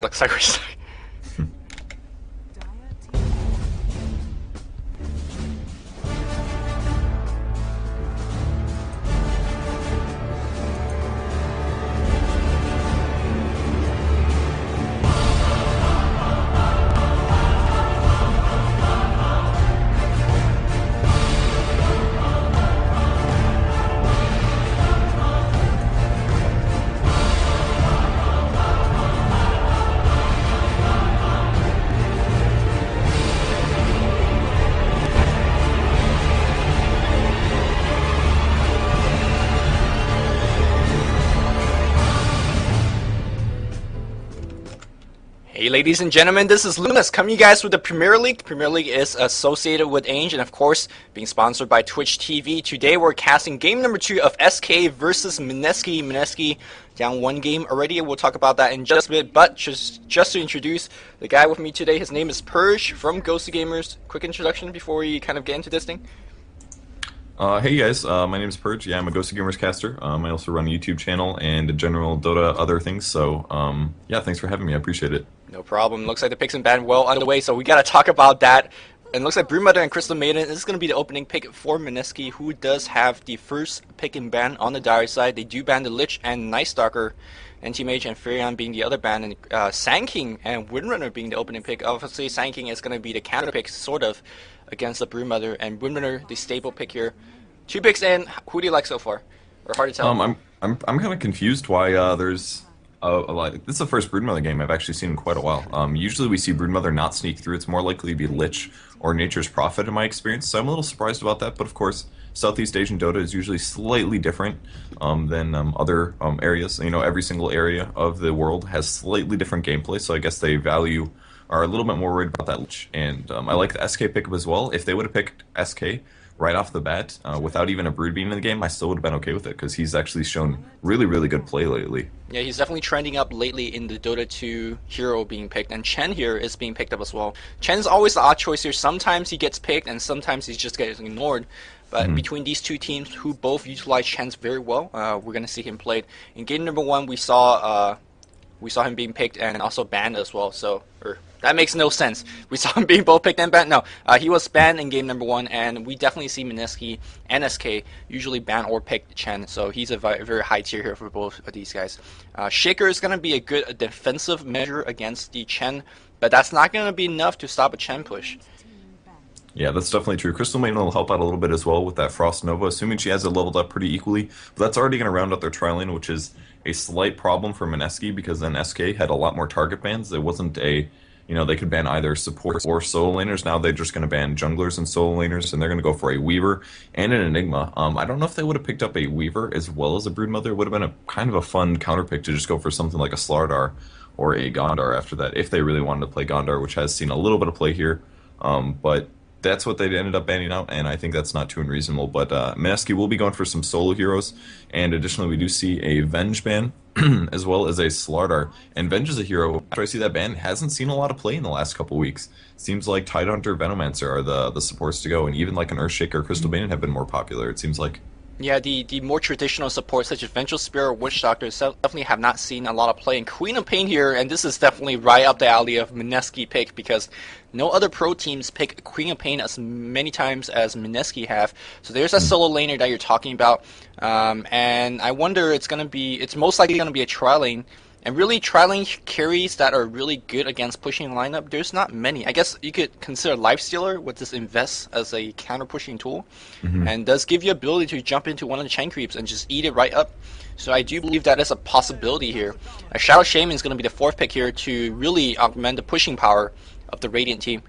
Looks like we're stuck. Hey ladies and gentlemen, this is Lunas coming you guys with the Premier League. Premier League is associated with Ainge and of course being sponsored by Twitch TV. Today we're casting game number 2 of SK versus Mineski. Mineski down one game already. We'll talk about that in just a bit, but just to introduce the guy with me today, his name is Purge from Ghosty Gamers. Quick introduction before we kind of get into this thing. Hey guys, my name is Purge. Yeah, I'm a Ghosty Gamers caster. I also run a YouTube channel and a general Dota other things. So yeah, thanks for having me. I appreciate it. No problem. Looks like the picks and ban well underway, so we gotta talk about that. And looks like Broodmother and Crystal Maiden is going to be the opening pick for Mineski, who does have the first pick and ban on the dire side. They do ban the Lich and Night Stalker, Anti-Mage and Furion being the other ban, and Sand King and Windrunner being the opening pick. Obviously, Sand King is going to be the counter pick, sort of, against the Broodmother, and Windrunner, the staple pick here. 2 picks in. Who do you like so far? Or hard to tell? I'm kind of confused why there's a lot. This is the first Broodmother game I've actually seen in quite a while. Usually we see Broodmother not sneak through. It's more likely to be Lich or Nature's Prophet in my experience. So I'm a little surprised about that. But of course, Southeast Asian Dota is usually slightly different than other areas. You know, every single area of the world has slightly different gameplay. So I guess they are a little bit more worried about that Lich. And I like the SK pickup as well. If they would have picked SK right off the bat, without even a Brood being in the game, I still would have been okay with it, because he's actually shown really, really good play lately. Yeah, he's definitely trending up lately in the Dota 2 hero being picked, and Chen here is being picked up as well. Chen's always the odd choice here. Sometimes he gets picked, and sometimes he just gets ignored. But between these two teams, who both utilize Chen's very well, we're going to see him played. In game number 1, we saw him being picked and also banned as well. So, that makes no sense. We saw him being both picked and banned. No, he was banned in game number 1, and we definitely see Mineski and SK usually ban or pick Chen. So he's a very high tier here for both of these guys. Shaker is going to be a good defensive measure against the Chen, but that's not going to be enough to stop a Chen push. Yeah, that's definitely true. Crystal Maiden will help out a little bit as well with that Frost Nova, assuming she has it leveled up pretty equally. But that's already going to round out their tri-lane, which is a slight problem for Mineski, because then SK had a lot more target bans. It wasn't a, they could ban either supports or solo laners. Now they're just going to ban junglers and solo laners, and they're going to go for a Weaver and an Enigma. I don't know if they would have picked up a Weaver as well as a Broodmother. It would have been a kind of a fun counter pick to just go for something like a Slardar or a Gondar after that, if they really wanted to play Gondar, which has seen a little bit of play here. But that's what they ended up banning out, and I think that's not too unreasonable. But Mineski will be going for some solo heroes, and additionally we do see a Venge ban as well as a Slardar. And Venge is a hero, after I see that ban, hasn't seen a lot of play in the last couple weeks. Seems like Tidehunter, Venomancer are the supports to go, and even like an Earthshaker or Crystal Maiden have been more popular, it seems like. Yeah, the more traditional supports such as Vengeful Spirit or Witch Doctor definitely have not seen a lot of play. And Queen of Pain here, and this is definitely right up the alley of Mineski pick, because no other pro teams pick Queen of Pain as many times as Mineski have. So there's a solo laner that you're talking about, and I wonder it's most likely going to be a tri-lane. And really, tri-lane carries that are really good against pushing lineup, there's not many. I guess you could consider Lifestealer with this Invest as a counter-pushing tool, and does give you ability to jump into one of the Chen creeps and just eat it right up. So I do believe that is a possibility here. A Shadow Shaman is going to be the 4th pick here to really augment the pushing power of the Radiant team.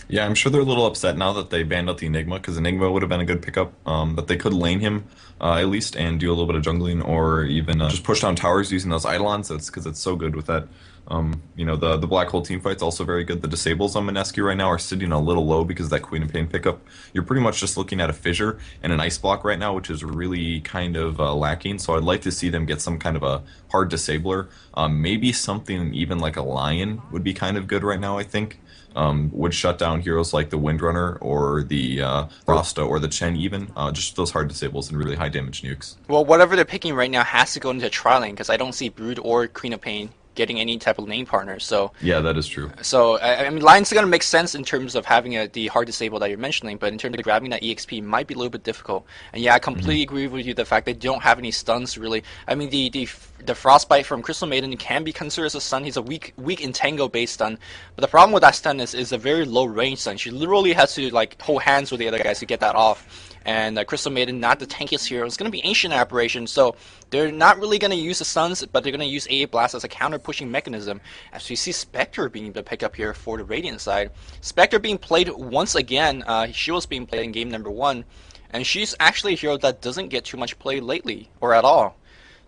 Yeah, I'm sure they're a little upset now that they banned out the Enigma, because Enigma would have been a good pickup, that they could lane him at least and do a little bit of jungling, or even just push down towers using those Eidolons, because it's so good with that. The Black Hole team fight's also very good. The disables on Mineski right now are sitting a little low because of that Queen of Pain pickup. You're pretty much just looking at a Fissure and an Ice Block right now, which is really kind of lacking. So I'd like to see them get some kind of a hard disabler. Maybe something even like a Lion would be kind of good right now, I think. Would shut down heroes like the Windrunner or the Rasta or the Chen even, just those hard disables and really high damage nukes. Well, whatever they're picking right now has to go into tri-lane, because I don't see Brood or Queen of Pain getting any type of lane partner. So Yeah, that is true. I mean, Lion's gonna make sense in terms of having the hard disable that you're mentioning, but in terms of grabbing that EXP might be a little bit difficult. And yeah, I completely agree with you. The fact they don't have any stuns really. I mean, the frostbite from Crystal Maiden can be considered as a stun. He's a weak Intengo based stun, but the problem with that stun is a very low range stun. She literally has to like hold hands with the other guys to get that off. And Crystal Maiden, not the tankiest hero, it's going to be Ancient Apparition, so they're not really going to use the stuns, but they're going to use AA Blast as a counter-pushing mechanism. As we see Spectre being the pick up here for the Radiant side. Spectre being played once again, she was being played in game number 1, and she's actually a hero that doesn't get too much play lately, or at all.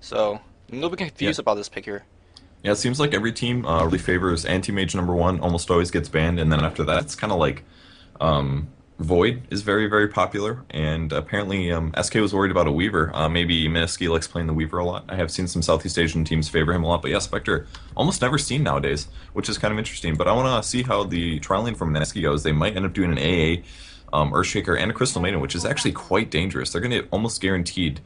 So, I'm a little bit confused about this pick here. Yeah, it seems like every team really favors anti-mage number 1, almost always gets banned, and then after that it's kind of like... Void is very, very popular, and apparently SK was worried about a Weaver. Maybe Mineski likes playing the Weaver a lot. I have seen some Southeast Asian teams favor him a lot, but yeah, Spectre almost never seen nowadays, which is kind of interesting. But I want to see how the trial lane from Mineski goes. They might end up doing an AA, Earthshaker, and a Crystal Maiden, which is actually quite dangerous. They're going to get almost guaranteed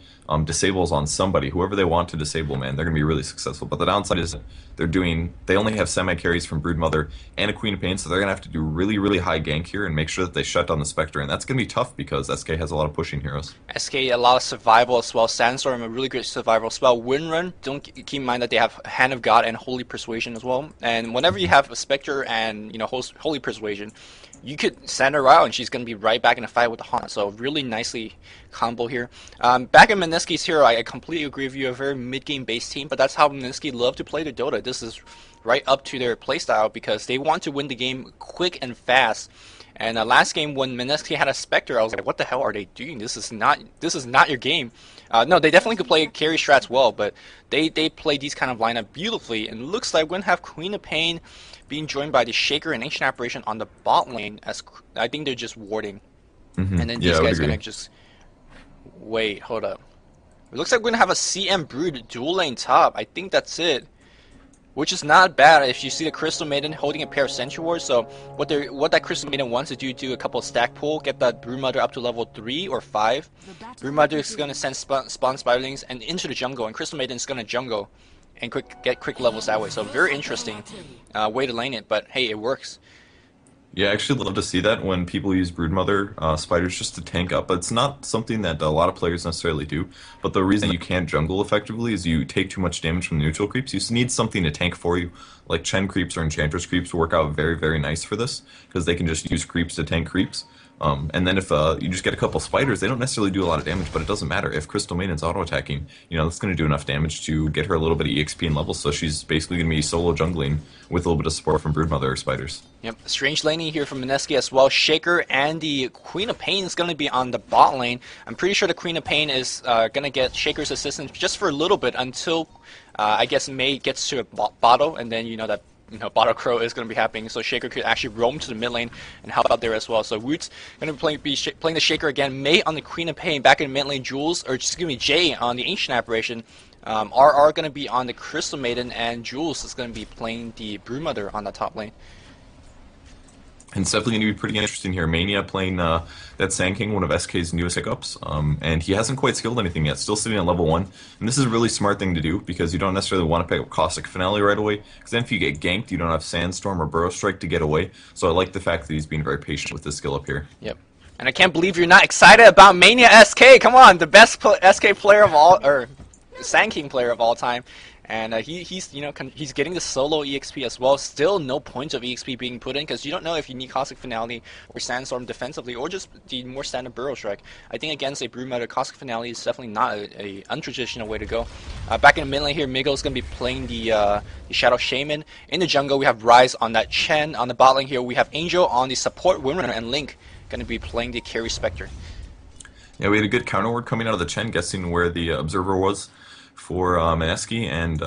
disables on somebody, whoever they want to disable, man. They're going to be really successful. But the downside is they only have semi-carries from Broodmother and a Queen of Pain, so they're going to have to do really, really high gank here and make sure that they shut down the Spectre, and that's going to be tough because SK has a lot of pushing heroes. SK, a lot of survival as well. Sandstorm, a really great survival spell. Windrun, don't keep in mind that they have Hand of God and Holy Persuasion as well. And whenever you have a Spectre and, Holy Persuasion, you could send her out and she's going to be right back in the fight with the Haunt. So really nicely combo here. Back in Mineski's hero, I completely agree with you. A very mid-game based team, but that's how Mineski love to play the Dota. This is right up to their playstyle because they want to win the game quick and fast. And last game when Mineski had a Spectre, I was like, what the hell are they doing? This is not your game. No, they definitely could play carry strats well, but they play these kind of lineup beautifully. And it looks like we're going to have Queen of Pain being joined by the Shaker and Ancient Apparition on the bot lane. As I think they're just warding. And then these guys are going to just... Wait, hold up. It looks like we're going to have a CM Brood dual lane top. I think that's it. Which is not bad if you see the Crystal Maiden holding a pair of Sentry Wards. So what that Crystal Maiden wants to do a couple of stack pull, get that Broodmother up to level 3 or 5. Broodmother is going to send spawn Spiderlings and into the jungle, and Crystal Maiden is going to jungle and get quick levels that way. So very interesting way to lane it, but hey, it works. Yeah, I actually love to see that when people use Broodmother spiders just to tank up. It's not something that a lot of players necessarily do, but the reason you can't jungle effectively is you take too much damage from the neutral creeps. You need something to tank for you, like Chen creeps or Enchantress creeps work out very, very nice for this, because they can just use creeps to tank creeps. And then if you just get a couple spiders, they don't necessarily do a lot of damage, but it doesn't matter. If Crystal Maiden's auto-attacking, that's going to do enough damage to get her a little bit of EXP and levels, so she's basically going to be solo jungling with a little bit of support from Broodmother or spiders. Yep, strange laning here from Mineski as well. Shaker and the Queen of Pain is going to be on the bot lane. I'm pretty sure the Queen of Pain is going to get Shaker's assistance just for a little bit until, I guess, Mei gets to a bottle, and then that Bottle Crow is going to be happening, so Shaker could actually roam to the mid lane and help out there as well. So Woot's going to be playing the Shaker again. Mei on the Queen of Pain back in mid lane. Jay on the Ancient Apparition. RR going to be on the Crystal Maiden, and Jules is going to be playing the Broodmother on the top lane. And it's definitely going to be pretty interesting here. Mania playing that Sand King, one of SK's newest hiccups, and he hasn't quite skilled anything yet, still sitting at level 1. And this is a really smart thing to do, because you don't necessarily want to pick up Caustic Finale right away, because then if you get ganked, you don't have Sandstorm or Burrow Strike to get away. So I like the fact that he's being very patient with this skill up here. Yep. And I can't believe you're not excited about Mania SK. Come on, the best SK player of all, or Sand King player of all time. And he's getting the solo EXP as well. Still no points of EXP being put in, because you don't know if you need Caustic Finale or Sandstorm defensively, or just the more standard Burrow Strike. I think against a Broodmother, Caustic Finale is definitely not a untraditional way to go. Back in the mid lane here, Miguel is going to be playing the Shadow Shaman. In the jungle, we have Ryze on that Chen. On the bot lane here, we have Angel on the support Windrunner, and Link going to be playing the carry Spectre. Yeah, we had a good counter ward coming out of the Chen, guessing where the Observer was for Mineski, and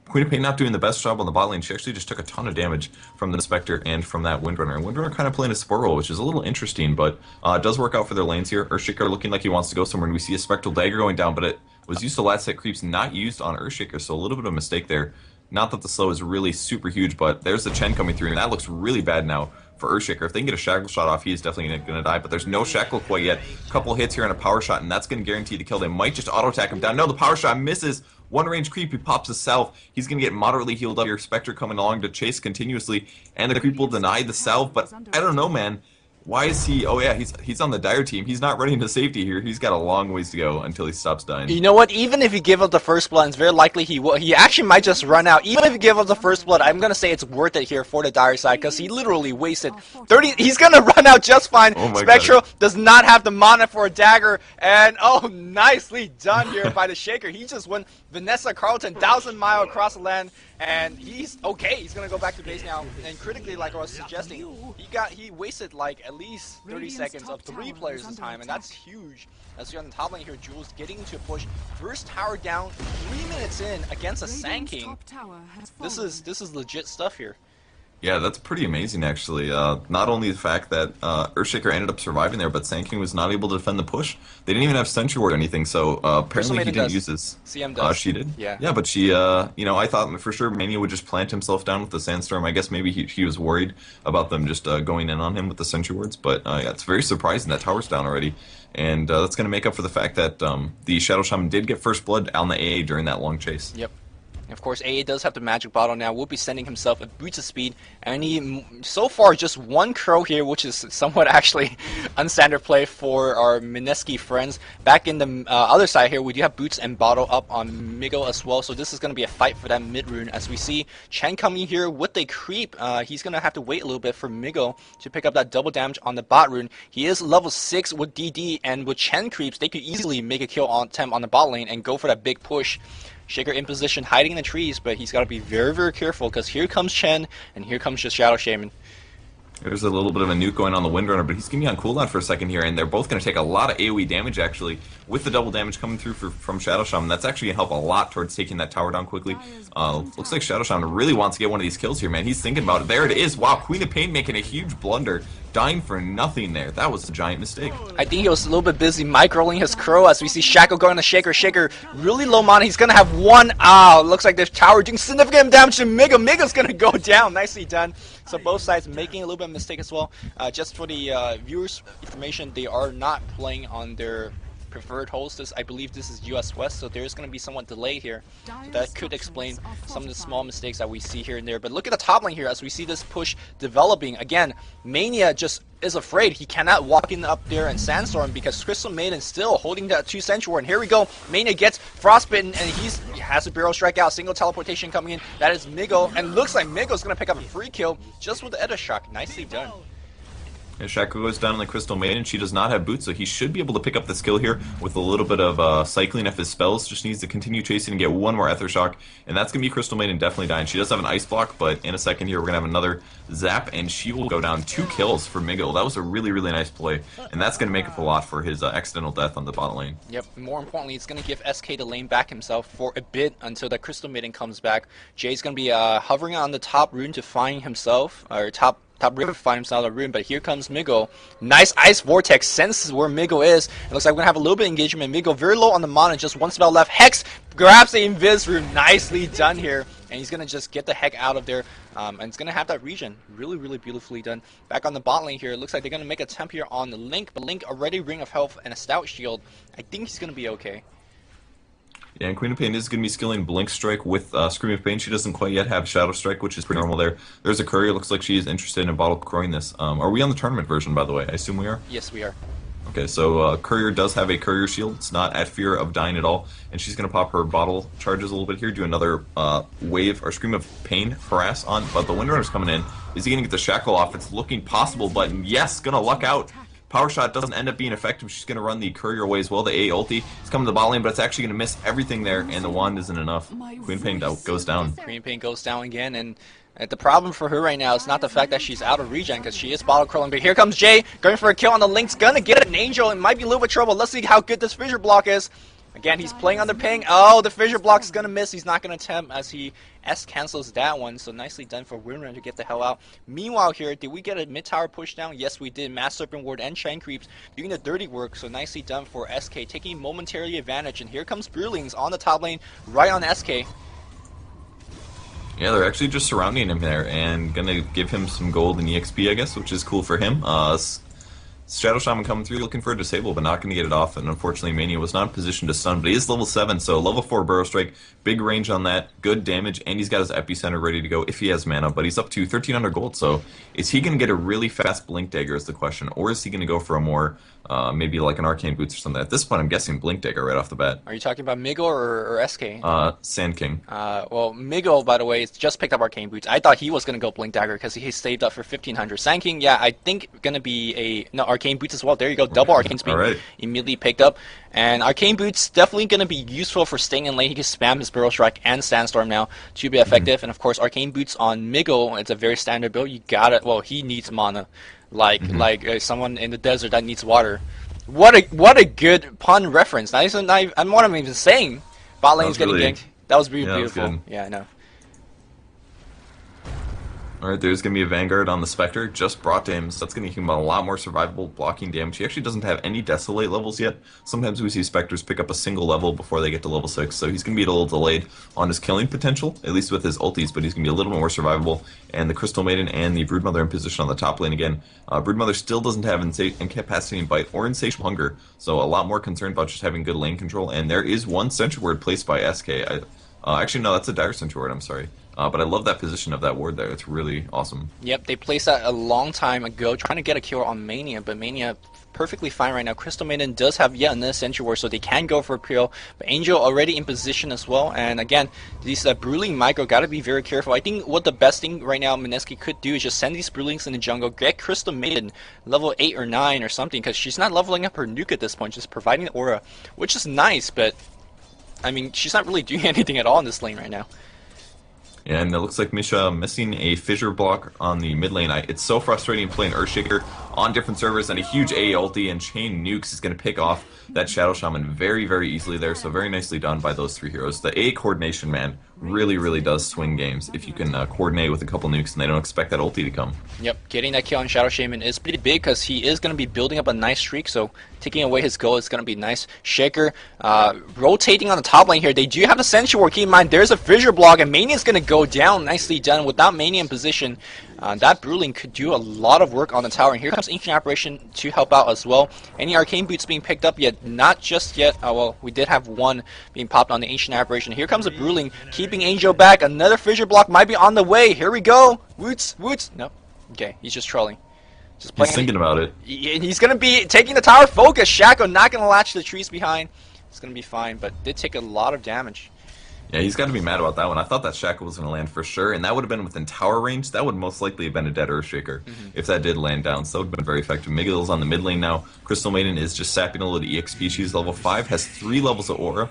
Queen of Pain not doing the best job on the bot lane. She actually just took a ton of damage from the Spectre and from that Windrunner. And Windrunner kind of playing a support role, which is a little interesting, but it does work out for their lanes here. Earthshaker looking like he wants to go somewhere, and we see a Spectral Dagger going down, but it was used to last hit creeps, not used on Earthshaker, so a little bit of a mistake there. Not that the slow is really super huge, but there's the Chen coming through, and that looks really bad now for Earthshaker. If they can get a Shackle shot off, he is definitely going to die, but there's no Shackle quite yet. A couple hits here and a power shot, and that's going to guarantee the kill. They might just auto-attack him down. No, the power shot misses. One range creep, he pops a salve. He's going to get moderately healed up here. Spectre coming along to chase continuously, and the creep will deny the salve, but I don't know, man. Why is he... Oh, yeah, he's on the Dire team. He's not running to safety here. He's got a long ways to go until he stops dying. You know what? Even if you give up the first blood, it's very likely he will. He actually might just run out. Even if you give up the first blood, I'm going to say it's worth it here for the Dire side because he literally wasted 30... He's going to run out just fine. Oh my Spectral God. does not have the mana for a dagger. And, oh, nicely done here by the Shaker. He just went Vanessa Carlton 1,000-mile across the land. And he's okay. He's gonna go back to base now. And critically, like I was suggesting, he wasted like at least 30 seconds of 3 players this time, and that's huge. As you're on the top lane here, Jules getting into a push. First tower down, 3 minutes in against a Sand King. This is legit stuff here. Yeah, that's pretty amazing, actually. Not only the fact that Earthshaker ended up surviving there, but Sand King was not able to defend the push. They didn't even have Sentry Ward or anything, so apparently he didn't use this. CM does. She did? Yeah. Yeah, but she, you know, I thought for sure Mania would just plant himself down with the Sandstorm. I guess maybe he was worried about them just going in on him with the Sentry Wards, but yeah, it's very surprising that tower's down already. And that's going to make up for the fact that the Shadow Shaman did get first blood on the AA during that long chase. Yep. Of course, AA does have the magic bottle now. Will be sending himself a boost of speed, and he so far just 1 crow here, which is somewhat actually unstandard play for our Mineski friends. Back in the other side here, we do have boots and bottle up on Migo as well. So this is going to be a fight for that mid rune. As we see Chen coming here with a creep, he's going to have to wait a little bit for Migo to pick up that double damage on the bot rune. He is level 6 with DD, and with Chen creeps, they could easily make a kill on attempt on the bot lane and go for that big push. Shaker in position, hiding in the trees, but he's got to be very, very careful because here comes Chen, and here comes the Shadow Shaman. There's a little bit of a nuke going on the Windrunner, but he's going to be on cooldown for a second here, and they're both going to take a lot of AoE damage, actually, with the double damage coming through from Shadow Shaman. That's actually going to help a lot towards taking that tower down quickly. Looks like Shadow Shaman really wants to get one of these kills here, man. He's thinking about it. There it is. Wow, Queen of Pain making a huge blunder, dying for nothing there. That was a giant mistake. I think he was a little bit busy microlling his crow as we see Shackle going to Shaker. Shaker really low mana. He's going to have 1. Looks like this tower doing significant damage to Miga. Miga's going to go down. Nicely done. So both sides making a little bit of a mistake as well. Just for the viewers' information, they are not playing on their preferred host. I believe this is US West, so there's going to be somewhat delay here. So that could explain some of the small mistakes that we see here and there. But look at the top lane here as we see this push developing. Again, Mania just is afraid. He cannot walk in up there and Sandstorm because Crystal Maiden still holding that 2 Sentry Ward. And here we go. Mania gets Frostbitten, and he has a barrel strike out. Single teleportation coming in. That is Migo, and looks like Migo's going to pick up a free kill just with the Edda Shock. Nicely done. And Shaco goes down on the Crystal Maiden. She does not have boots, so he should be able to pick up the skill here with a little bit of cycling of his spells. Just needs to continue chasing and get 1 more Ether Shock. And that's going to be Crystal Maiden definitely dying. She does have an Ice Block, but in a second here we're going to have another Zap, and she will go down 2 kills for Miguel. That was a really, really nice play. And that's going to make up a lot for his accidental death on the bottom lane. Yep, more importantly, it's going to give SK the lane back himself for a bit until the Crystal Maiden comes back. Jay's going to be hovering on the top rune to find himself, or top river to find himself a rune, but here comes Migo. Nice Ice Vortex, senses where Migo is. It looks like we're going to have a little bit of engagement. Migo very low on the mana, just 1 spell left. Hex grabs the Invis rune. Nicely done here. And he's going to just get the heck out of there. And it's going to have that regen. Really, really beautifully done. Back on the bot lane here, it looks like they're going to make a temp here on the Link, but Link already Ring of Health and a Stout Shield. I think he's going to be okay. Yeah, and Queen of Pain is going to be skilling Blink Strike with Scream of Pain. She doesn't quite yet have Shadow Strike, which is pretty normal there. There's a Courier. Looks like she is interested in bottle crowing this. Are we on the tournament version, by the way? I assume we are? Yes, we are. Okay, so Courier does have a Courier Shield. It's not at fear of dying at all. And she's going to pop her bottle charges a little bit here, do another wave or Scream of Pain harass on. But the Windrunner's coming in. Is he going to get the Shackle off? It's looking possible, but yes, going to luck out. Power Shot doesn't end up being effective. She's going to run the Courier away as well. The A ulti is coming to the bot lane, but it's actually going to miss everything there, and the wand isn't enough. Queen Pain goes down. Queen Pain goes down again, and the problem for her right now is not the fact that she's out of regen, because she is bottle crawling, but here comes Jay, going for a kill on the Link's gonna get an Angel, and might be a little bit of trouble. Let's see how good this Fissure Block is. Again, he's playing on the ping. Oh, the Fissure Block is gonna miss. He's not gonna attempt as he cancels that one. So nicely done for Windrunner to get the hell out. Meanwhile here, did we get a mid-tower push down? Yes, we did. Mass Serpent Ward and Chain Creeps doing the dirty work. So nicely done for SK, taking momentary advantage. And here comes Brewlings on the top lane, right on SK. Yeah, they're actually just surrounding him there and gonna give him some gold and EXP, I guess, which is cool for him. Shadow Shaman coming through looking for a disable, but not going to get it off. And unfortunately, Mania was not in position to stun, but he is level 7, so level 4 Burrow Strike. Big range on that, good damage, and he's got his Epicenter ready to go if he has mana. But he's up to 1,300 gold, so is he going to get a really fast Blink Dagger is the question, or is he going to go for a more, maybe like an Arcane Boots or something? At this point, I'm guessing Blink Dagger right off the bat. Are you talking about Miggle or SK? Sand King. Well, Miggle, by the way, just picked up Arcane Boots. I thought he was going to go Blink Dagger because he saved up for 1,500. Sand King, yeah, I think going to be no Arcane Boots as well. There you go, double Arcane Speed. Right. Immediately picked up. And Arcane Boots definitely going to be useful for staying in lane. He can spam his Burrow Strike and Sandstorm now to be effective. And of course, Arcane Boots on Miggle, it's a very standard build. You got it. Well, he needs mana, like someone in the desert that needs water. What a good pun reference. I'm what I'm even saying. Bot lane's getting ganked. That was beautiful. Yeah, I know. Alright, there's going to be a Vanguard on the Spectre, just brought to him, so that's going to give him a lot more survivable blocking damage. He actually doesn't have any Desolate levels yet. Sometimes we see Spectres pick up a single level before they get to level 6, so he's going to be a little delayed on his killing potential, at least with his ultis, but he's going to be a little more survivable. And the Crystal Maiden and the Broodmother in position on the top lane again. Broodmother still doesn't have Incapacitating Bite or Insatiable Hunger, so a lot more concerned about just having good lane control. And there is one Sentry Ward placed by SK. Actually, no, that's a Dire Sentry Ward, I'm sorry. But I love that position of that ward there. It's really awesome. Yep, they placed that a long time ago, trying to get a kill on Mania, but Mania perfectly fine right now. Crystal Maiden does have yet another Sentry Ward, so they can go for a kill. But Angel already in position as well. And again, these Bruling Micro got to be very careful. I think what the best thing right now Mineski could do is just send these Brulings in the jungle, get Crystal Maiden level 8 or 9 or something, because she's not leveling up her nuke at this point, just providing the aura, which is nice, but I mean, she's not really doing anything at all in this lane right now. And it looks like Misha missing a fissure block on the mid lane. It's so frustrating playing Earthshaker on different servers, and a huge A ulti and chain nukes is going to pick off that Shadow Shaman very, very easily there. So very nicely done by those three heroes. The A coordination, man, really, really does swing games if you can coordinate with a couple nukes and they don't expect that ulti to come. Yep, getting that kill on Shadow Shaman is pretty big because he is going to be building up a nice streak, so taking away his goal is going to be nice. Shaker rotating on the top lane here. They do have a Sentry Ward. Keep in mind, there's a fissure block, and Mania's going to go down. Nicely done. Without Mania in position, that Bruling could do a lot of work on the tower. And here comes Ancient Apparition to help out as well. Any Arcane Boots being picked up yet? Not just yet. Well, we did have one being popped on the Ancient Apparition. Here comes a Bruling, keeping Angel back. Another fissure block might be on the way. Here we go. Woots. No. Okay, he's just trolling. Just playing. He's thinking about it. He's going to be taking the tower focus. Shaco not going to latch the trees behind. It's going to be fine, but did take a lot of damage. Yeah, he's got to be mad about that one. I thought that Shackle was going to land for sure, and that would have been within tower range. That would most likely have been a dead Earthshaker if that did land down, so that would have been very effective. Miguel's on the mid lane now. Crystal Maiden is just sapping a little EXP. She's level 5, has 3 levels of aura.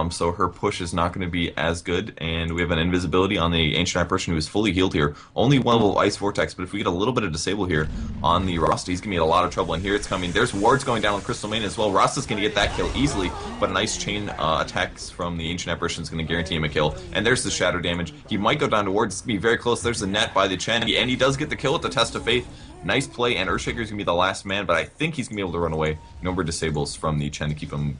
So her push is not going to be as good, and we have an invisibility on the Ancient Apparition who is fully healed here. Only one level of Ice Vortex, but if we get a little bit of disable here on the Rasta, he's going to be in a lot of trouble, and here it's coming. There's wards going down with Crystal Maiden as well. Rasta's going to get that kill easily, but a nice chain attacks from the Ancient Apparition is going to guarantee him a kill. And there's the shadow damage. He might go down to wards. It's going to be very close. There's the net by the Chen, and he does get the kill with the Test of Faith. Nice play, and Earthshaker's going to be the last man, but I think he's going to be able to run away. No more disables from the Chen to keep him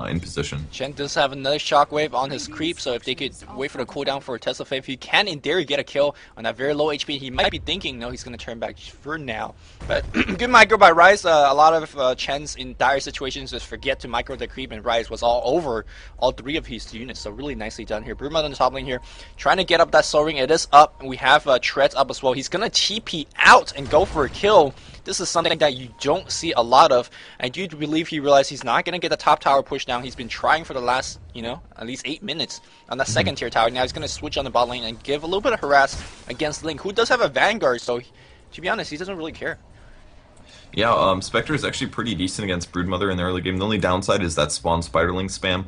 in position. Chen does have another shockwave on his creep, so if they could wait for the cooldown for a Test of Faith, he can in theory get a kill on that very low HP. He might be thinking, no, he's going to turn back for now. But good micro by Rise. A lot of Chens in dire situations just forget to micro the creep, and Rise was all over all 3 of his units, so really nicely done here. Broodmother on the top lane here, trying to get up that Soul Ring. It is up. We have Treads up as well. He's going to TP out and go for a kill. This is something that you don't see a lot of. I do believe he realized he's not going to get the top tower pushed down. He's been trying for the last, at least 8 minutes on the second tier tower. Now he's going to switch on the bot lane and give a little bit of harass against Link, who does have a Vanguard, so to be honest, he doesn't really care. Yeah, Spectre is actually pretty decent against Broodmother in the early game. The only downside is that spawn Spiderling spam.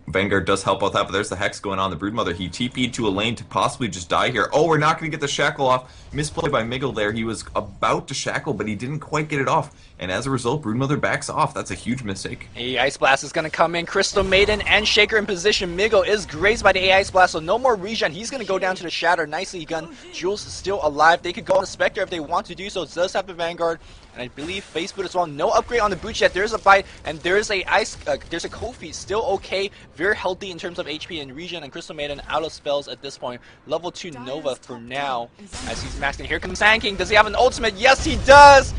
Vanguard does help out that, but there's the Hex going on. The Broodmother, he TP'd to a lane to possibly just die here. Oh, we're not going to get the Shackle off. Misplay by Miggle there. He was about to Shackle, but he didn't quite get it off. And as a result, Broodmother backs off. That's a huge mistake. A Ice Blast is going to come in. Crystal Maiden and Shaker in position. Miggle is grazed by the Ice Blast, so no more regen. He's going to go down to the Shatter. Nicely done. Jules is still alive. They could go on the Spectre if they want to do so. It does have the Vanguard. And I believe Face Boot as well. No upgrade on the boot yet. There's a bite, and there's a there's a Kofi. Still okay. Very healthy in terms of HP and regen. And Crystal Maiden out of spells at this point. Level 2 Nova for now. As he's maxing. Here comes Sand King. Does he have an ultimate? Yes, he does.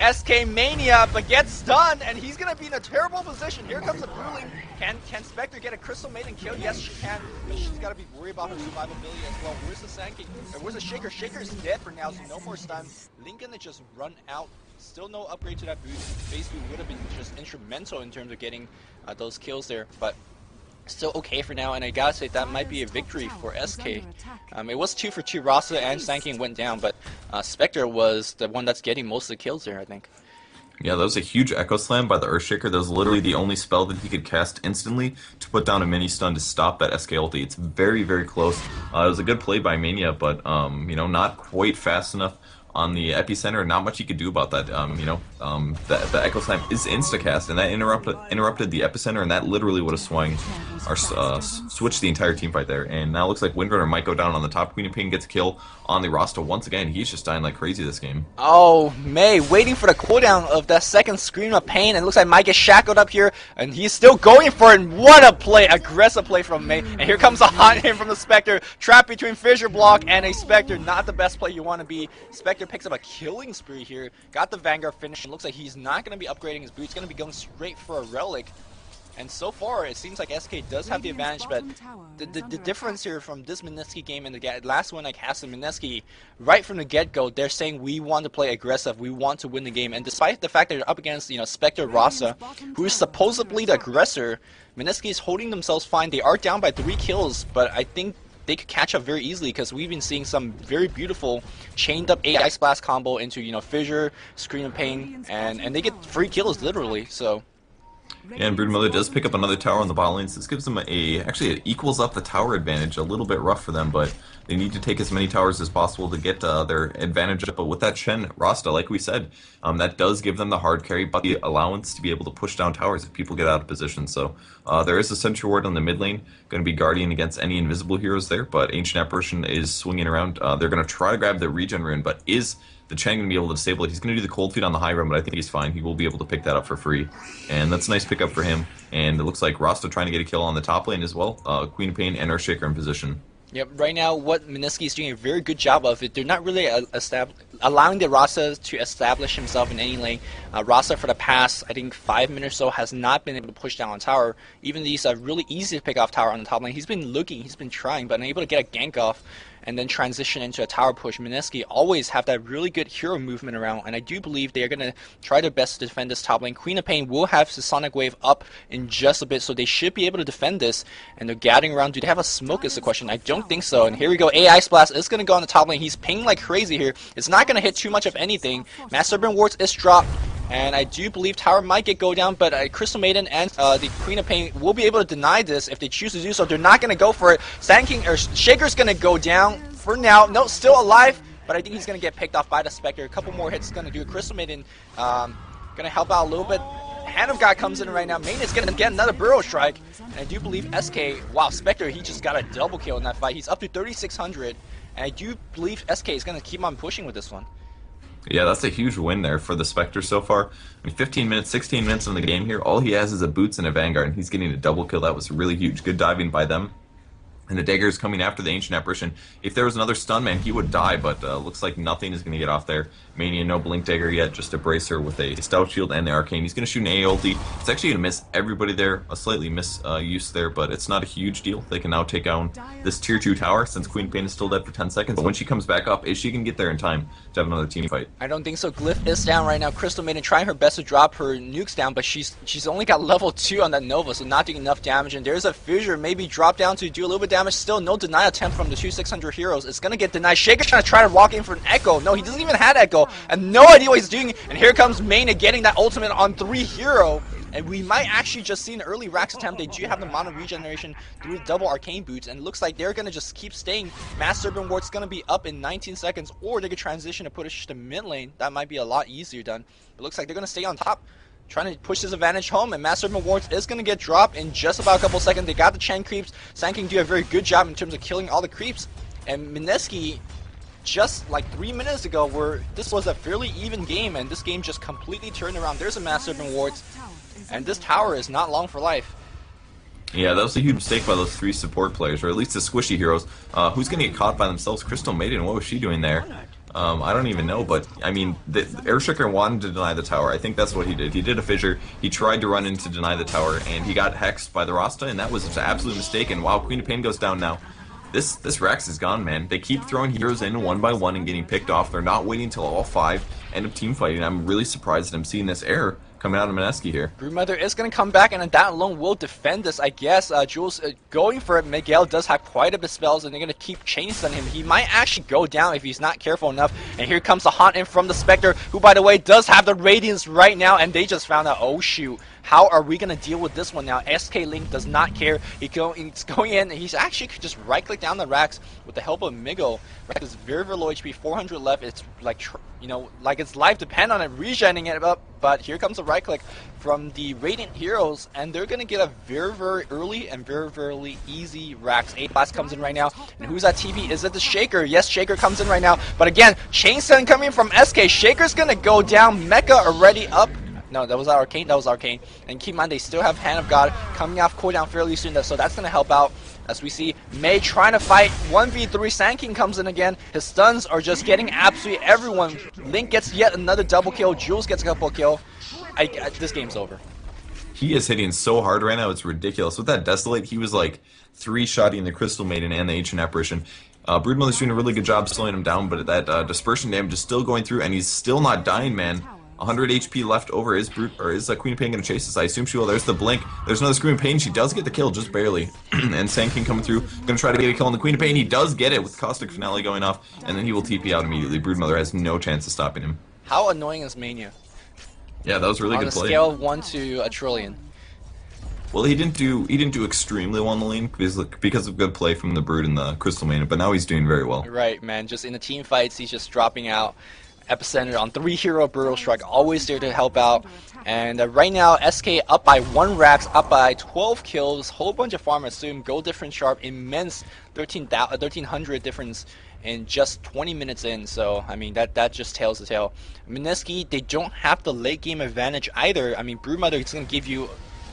SK Mania, but gets stunned, and he's gonna be in a terrible position. Here comes the Bruling. Can Spectre get a Crystal Maiden kill? Yes, she can, but she's gotta be worried about her survivability as well. Where's the Sanking? Where's the Shaker? Shaker's dead for now, so no more stun. Link gonna just run out. Still no upgrade to that boost. Basically would have been just instrumental in terms of getting those kills there, but still okay for now, and I gotta say that might be a victory for SK. It was 2 for 2. Rasa and Sanking went down, but Spectre was the one that's getting most of the kills there, I think. Yeah, that was a huge Echo Slam by the Earthshaker. That was literally the only spell that he could cast instantly to put down a mini stun to stop that SK ulti. It's very, very close. It was a good play by Mania, but you know, not quite fast enough on the epicenter. Not much he could do about that. The Echo Slam is instacast, and that interrupted the epicenter, and that literally would have switched the entire team fight there. And now it looks like Windrunner might go down on the top. Queen of Pain gets a kill on the Rasta once again. He's just dying like crazy this game. Oh, May waiting for the cooldown of that second Scream of Pain, and it looks like Mike gets shackled up here, and he's still going for it. What a play, aggressive play from May. And here comes a hot hit from the Spectre, trapped between Fissure Block and a Spectre. Not the best play you want to be. Spectre picks up a killing spree here, got the Vanguard finish, and looks like he's not going to be upgrading his boots, going to be going straight for a Relic. And so far, it seems like SK does have the advantage, but the difference here from this Mineski game and the last one I cast in Mineski, right from the get-go, they're saying we want to play aggressive, we want to win the game. And despite the fact that they're up against, you know, Spectre Rasa, who is supposedly the aggressor, Mineski is holding themselves fine. They are down by 3 kills, but I think they could catch up very easily because we've been seeing some very beautiful chained up Ice Blast combo into, you know, Fissure, Scream of Pain, and they get free kills literally, so. Yeah, and Broodmother does pick up another tower on the bot lanes. This gives them actually it equals up the tower advantage. A little bit rough for them, but they need to take as many towers as possible to get their advantage up. But with that Shen Rasta, like we said, that does give them the hard carry, but the allowance to be able to push down towers if people get out of position. So there is a Sentry Ward on the mid lane, going to be guarding against any invisible heroes there, but Ancient Apparition is swinging around. They're going to try to grab the regen rune, but is the Chen going to be able to disable it? He's going to do the cold feet on the high road, but I think he's fine. He will be able to pick that up for free. And that's a nice pickup for him. And it looks like Rasta trying to get a kill on the top lane as well. Queen of Pain and Earthshaker in position. Yep, right now what Mineski is doing a very good job of it. They're not really allowing the Rasa to establish himself in any lane. Rasa for the past, I think, 5 minutes or so has not been able to push down on tower. Even these really easy to pick off tower on the top lane. He's been looking, he's been trying, but unable to get a gank off and then transition into a tower push. Mineski always have that really good hero movement around, and I do believe they are going to try their best to defend this top lane. Queen of Pain will have the Sonic Wave up in just a bit, so they should be able to defend this, and they're gathering around. Do they have a smoke is the question. I don't think so, and here we go. AI Splash is going to go on the top lane. He's pinging like crazy here. It's not going to hit too much of anything. Mass Serpent Wards is dropped, and I do believe tower might get go down, but Crystal Maiden and the Queen of Pain will be able to deny this if they choose to do so. They're not going to go for it. Shaker's going to go down for now. No, still alive, but I think he's going to get picked off by the Spectre. A couple more hits is going to do it. Crystal Maiden going to help out a little bit. Hand of God comes in right now. Main is going to get another Burrow Strike, and I do believe SK, wow, Spectre, he just got a double kill in that fight. He's up to 3,600, and I do believe SK is going to keep on pushing with this one. Yeah, that's a huge win there for the Spectre so far. I mean, 15 minutes, 16 minutes in the game here. All he has is a Boots and a Vanguard, and he's getting a double kill. That was really huge. Good diving by them. And the dagger is coming after the Ancient Apparition. If there was another stun man, he would die, but looks like nothing is going to get off there. Mania, no Blink Dagger yet, just a Bracer with a Stout Shield and the Arcane. He's going to shoot an A ulti. It's actually going to miss everybody there, a slightly misuse there, but it's not a huge deal. They can now take down this Tier 2 tower, since Queen Pain is still dead for 10 seconds. But when she comes back up, is she going to get there in time to have another team fight? I don't think so. Glyph is down right now. Crystal Maiden trying her best to drop her nukes down, but she's only got level 2 on that Nova, so not doing enough damage. And there's a Fissure, maybe drop down to do a little bit of damage. Still no deny attempt from the 2,600 heroes. It's going to get denied. Shaker's trying to walk in for an Echo. No, he doesn't even have Echo, and no idea what he's doing. And here comes Maina getting that ultimate on 3 hero. And we might actually just see an early Rax attempt. They do have the mono regeneration through the double arcane boots, and it looks like they're going to just keep staying. Mass Serpent Ward's going to be up in 19 seconds, or they could transition to push to mid lane. That might be a lot easier done. It looks like they're going to stay on top, trying to push this advantage home, and Mass Serpent Wards is going to get dropped in just about a couple seconds. They got the chain creeps. Sanking do a very good job in terms of killing all the creeps, and Mineski, just like 3 minutes ago, where this was a fairly even game, and this game just completely turned around. There's a Mass Serpent Wards, and this tower is not long for life. Yeah, that was a huge mistake by those three support players, or at least the squishy heroes. Who's going to get caught by themselves? Crystal Maiden, what was she doing there? I don't even know, but I mean, the Airshaker wanted to deny the tower. I think that's what he did. He did a fissure. He tried to run in to deny the tower, and he got hexed by the Rasta, and that was an absolute mistake. And wow, Queen of Pain goes down now. This Rax is gone, man. They keep throwing heroes in one by one and getting picked off. They're not waiting until all five end up team fighting. I'm really surprised that I'm seeing this error coming out of Mineski here. Broodmother is going to come back, and that alone will defend this, I guess. Jules going for it. Miguel does have quite a bit of spells, and they're going to keep chainstunning him. He might actually go down if he's not careful enough. And here comes the haunt in from the Spectre, who, by the way, does have the Radiance right now, and they just found out, oh shoot, how are we going to deal with this one now? SK Link does not care. He's going in, and he's actually could just right-click down the Rax with the help of Miguel. Rax is very, very low HP, 400 left. It's like, you know, like its life depends on it, regenning it up. But here comes a right-click from the Radiant Heroes, and they're going to get a very, very early and very, very easy Rax. 8 Blast comes in right now, and who's that TP? Is it the Shaker? Yes, Shaker comes in right now. But again, Chain Stun coming from SK. Shaker's going to go down. Mecha already up. No, that was Arcane. That was Arcane. And keep in mind, they still have Hand of God coming off cooldown fairly soon, so that's going to help out. As we see May trying to fight 1v3, Sand King comes in again. His stuns are just getting absolutely everyone. Link gets yet another double kill. Jules gets a couple kill. This game's over. He is hitting so hard right now, it's ridiculous. With that Desolate, he was like 3-shotting the Crystal Maiden and the Ancient Apparition. Broodmother's doing a really good job slowing him down, but that dispersion damage is still going through, and he's still not dying, man. 100 HP left over. Is Queen of Pain going to chase this? I assume she will. There's the blink. There's another Scream of Pain. She does get the kill, just barely. And Sand King coming through. Going to try to get a kill on the Queen of Pain. He does get it with Caustic Finale going off. And then he will TP out immediately. Broodmother has no chance of stopping him. How annoying is Mania? Yeah, that was a really good play. On a scale of 1 to a trillion. Well, he didn't do extremely well in the lane because of good play from the Brood and the Crystal Maiden, but now he's doing very well. Right, man. Just in the team fights, he's just dropping out. Epicenter on 3 hero Brutal Strike, always there to help out. And right now, SK up by 1 Rax, up by 12 kills, whole bunch of farm assume, gold difference sharp, immense 1300 difference in just 20 minutes in. So, I mean, that just tells the tale. Mineski, they don't have the late game advantage either. I mean, Broodmother is going to give you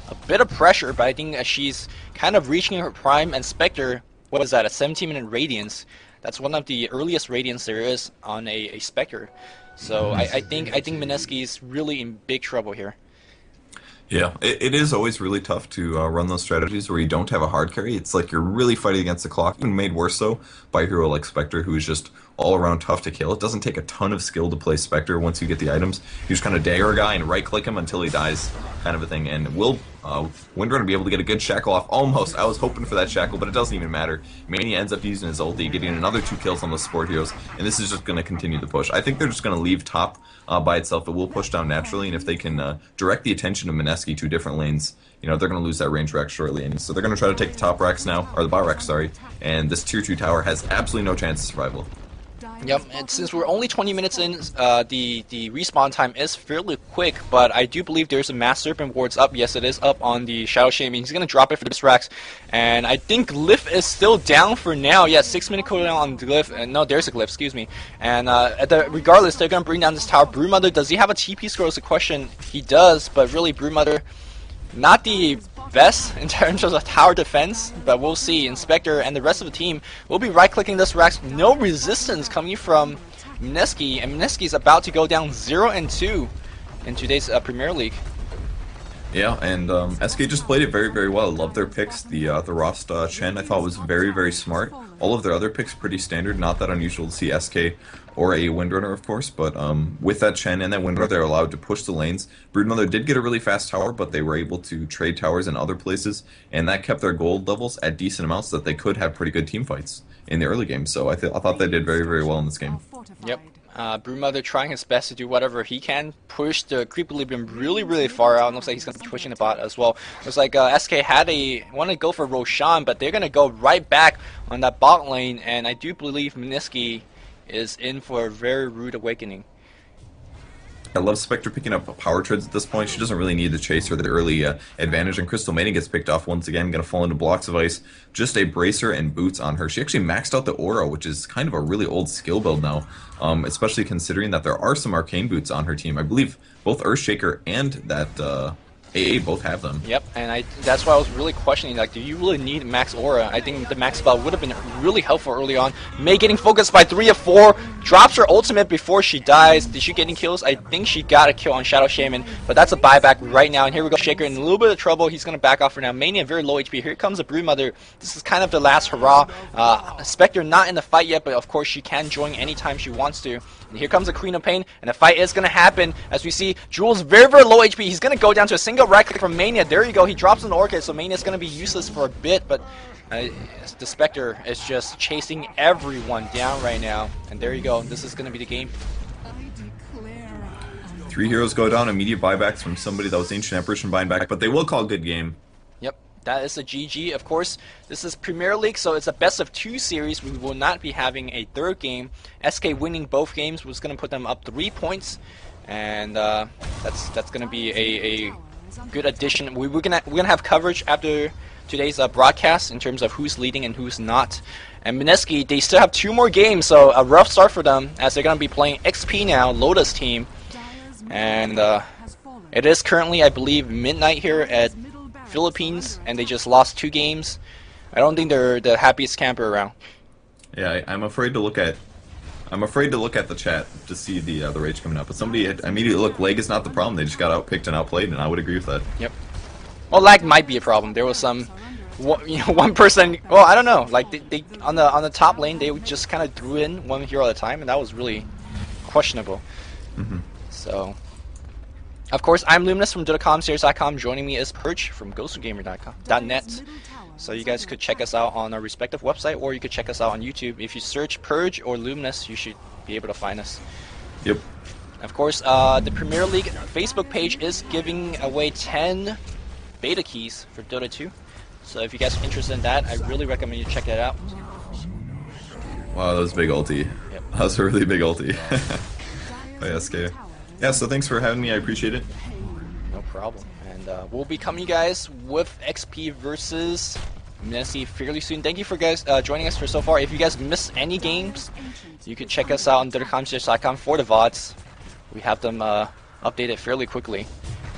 a bit of pressure, but I think she's kind of reaching her prime, and Spectre, what is that, a 17-minute Radiance? That's one of the earliest Radiance there is on a Spectre. So I think Mineski is really in big trouble here. Yeah, it is always really tough to run those strategies where you don't have a hard carry. It's like you're really fighting against the clock, even made worse so by a hero like Spectre, who is just all around tough to kill. It doesn't take a ton of skill to play Spectre once you get the items. You just kind of dagger a guy and right-click him until he dies, kind of a thing. And will Windrunner be able to get a good shackle off? Almost. I was hoping for that shackle, but it doesn't even matter. Mania ends up using his ulti, getting another 2 kills on the support heroes, and this is just going to continue the push. I think they're just going to leave top by itself. It will push down naturally, and if they can direct the attention of Mineski to different lanes, you know, they're going to lose that range Rex shortly. And so they're going to try to take the top Rex now, or the bot Rex, sorry, and this tier 2 tower has absolutely no chance of survival. Yep, and since we're only 20 minutes in, the respawn time is fairly quick, but I do believe there's a Mass Serpent wards up. Yes, it is up on the Shadow Shaman. He's going to drop it for this Rax, and I think Glyph is still down for now. Yeah, 6-minute cooldown on the Glyph. No, there's a Glyph, excuse me. And regardless, they're going to bring down this tower. Broodmother, does he have a TP score is the question. He does, but really, Broodmother, not the best in terms of tower defense, but we'll see. Inspector and the rest of the team will be right-clicking this Rax. No resistance coming from Mineski, and Mineski is about to go down 0-2 in today's Premier League. Yeah, and SK just played it very, very well. I love their picks. The Rost Chen I thought was very, very smart. All of their other picks pretty standard. Not that unusual to see SK or a Windrunner, of course, but with that Chen and that Windrunner, they're allowed to push the lanes. Broodmother did get a really fast tower, but they were able to trade towers in other places, and that kept their gold levels at decent amounts so that they could have pretty good team fights in the early game. So I thought they did very, very well in this game. Yep. Broodmother trying his best to do whatever he can. Push the Creepily Beam really, really far out. Looks like he's going to be pushing the bot as well. Looks like SK had want to go for Roshan, but they're going to go right back on that bot lane, and I do believe Mineski is in for a very rude awakening. I love Spectre picking up power treads at this point. She doesn't really need the chase or the early advantage, and Crystal Maiden gets picked off once again, going to fall into blocks of ice. Just a bracer and boots on her. She actually maxed out the aura, which is kind of a really old skill build now, especially considering that there are some arcane boots on her team. I believe both Earthshaker and that AA both have them. Yep, and that's why I was really questioning, like, do you really need max aura? I think the max spell would have been really helpful early on. Mei getting focused by 3 of 4, drops her ultimate before she dies. Did she get any kills? I think she got a kill on Shadow Shaman, but that's a buyback right now. And here we go, Shaker in a little bit of trouble. He's going to back off for now. Mania very low HP. Here comes the Broodmother. This is kind of the last hurrah. Spectre not in the fight yet, but of course she can join anytime she wants to. And here comes the Queen of Pain, and the fight is going to happen as we see Jules very, very low HP. He's going to go down to a single right click from Mania. There you go. He drops an Orchid, so Mania is going to be useless for a bit, but the Spectre is just chasing everyone down right now. And there you go. This is going to be the game. 3 heroes go down, immediate buybacks from somebody that was Ancient Apparition buying back, but they will call good game. Yep, that is a GG. Of course, this is Premier League, so it's a best of 2 series. We will not be having a third game. SK winning both games was going to put them up 3 points, and that's going to be a good addition. We're gonna have coverage after today's broadcast in terms of who's leading and who's not. And Mineski, they still have 2 more games, so a rough start for them as they're gonna be playing XP now, Lotus team, and it is currently, I believe, midnight here at Philippines, and they just lost 2 games. I don't think they're the happiest camper around. Yeah, I'm afraid to look at the chat to see the rage coming up. But somebody immediately look, lag is not the problem. They just got outpicked and outplayed, and I would agree with that. Yep. Well, lag might be a problem. There was some, one person. Well, I don't know. Like they on the top lane, they just kind of threw in one hero at a time, and that was really questionable. So, of course, I'm Luminous from DotaCom, Joining me is Purge from GhostGamer.net. So you guys could check us out on our respective website, or you could check us out on YouTube. If you search Purge or Luminous, you should be able to find us. Yep. Of course, the Premier League Facebook page is giving away 10 beta keys for Dota 2. So if you guys are interested in that, I really recommend you check that out. Wow, that was big ulti. Yep. That was a really big ulti. By SK. Yeah, so thanks for having me. I appreciate it. No problem. And we'll be coming, you guys, with XP versus Mineski fairly soon. Thank you for guys joining us for so far. If you guys missed any games, you can check us out on DotaCom for the VODs. We have them updated fairly quickly.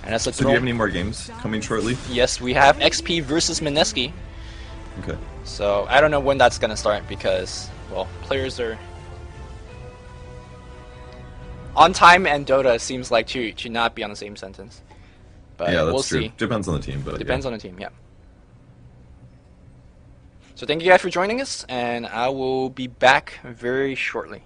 And that's so do you have any more games coming shortly? Yes, we have XP versus Mineski. Okay. So I don't know when that's gonna start because, well, players are on time, and Dota seems like to not be on the same sentence. But yeah, that's we'll true. see. Depends on the team, but Depends on the team, yeah. So thank you guys for joining us, and I will be back very shortly.